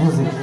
Musik.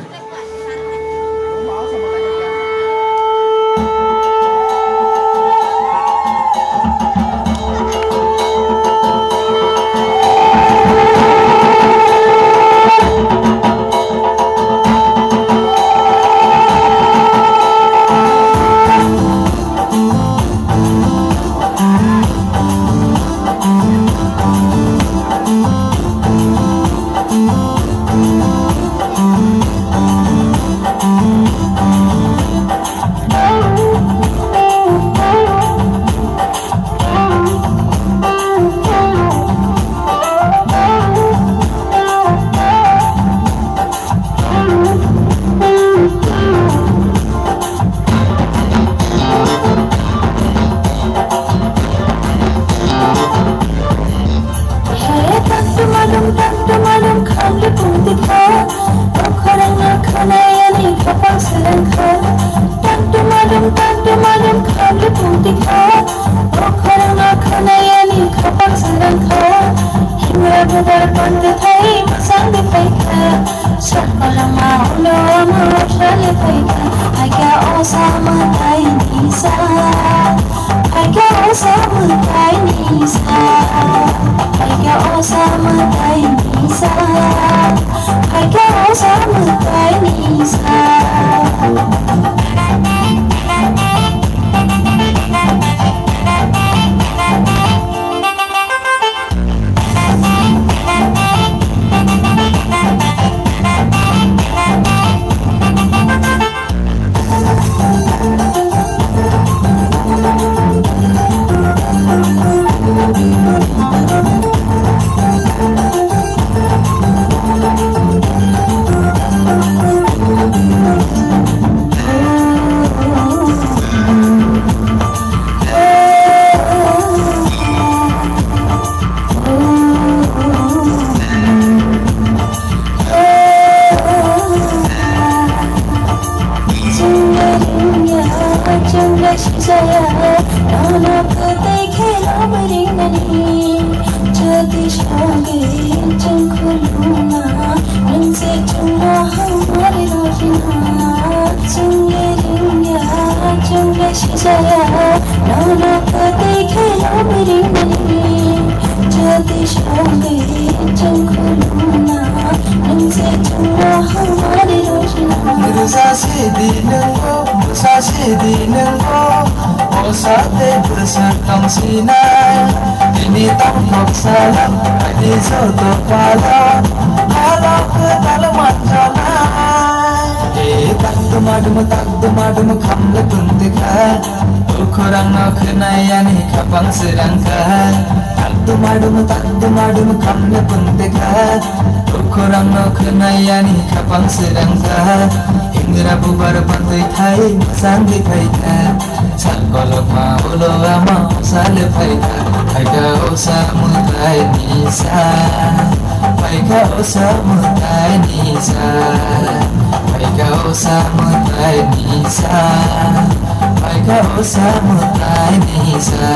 Indra bubar pantai thai sanggi paika sakolok ma ulo ama sale paika paika osa mutai nisa paika osa mutai nisa paika osa mutai nisa paika osa mutai nisa.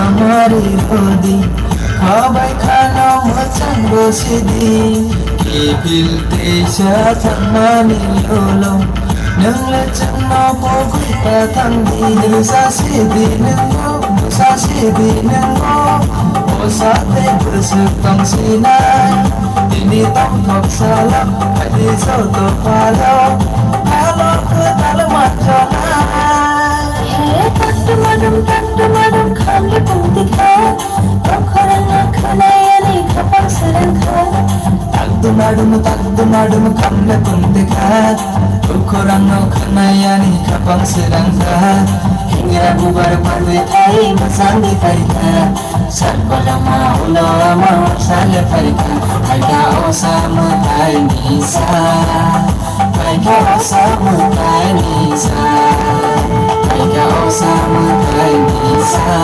हमारी होदी खाबाय खाना मोजां बसिदि किबिल तेजा थांनानै ल'ल' नोंले जोंनाव बगैबा थांदि सासेदि नोंगौ सासेदि नोंगौ असादै गोसोखांसिनाय दिनै दावथब सालाम बायदि जौद'फालाव आलर गोदाल माथ्रानाय Madam kami pungtika Okoranga kanayani kapang sarangka Tagdu madum kami pungtika Okoranga kanayani kapang sarangka Hingga bubar parwe thai masang di parika Sarkola ma ulo ma sale parika kau sampai nisa, kau sampai nisa, kau sampai nisa,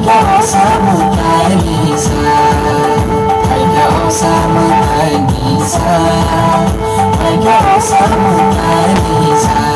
kau sampai nisa, kau sampai nisa, kau sampai nisa.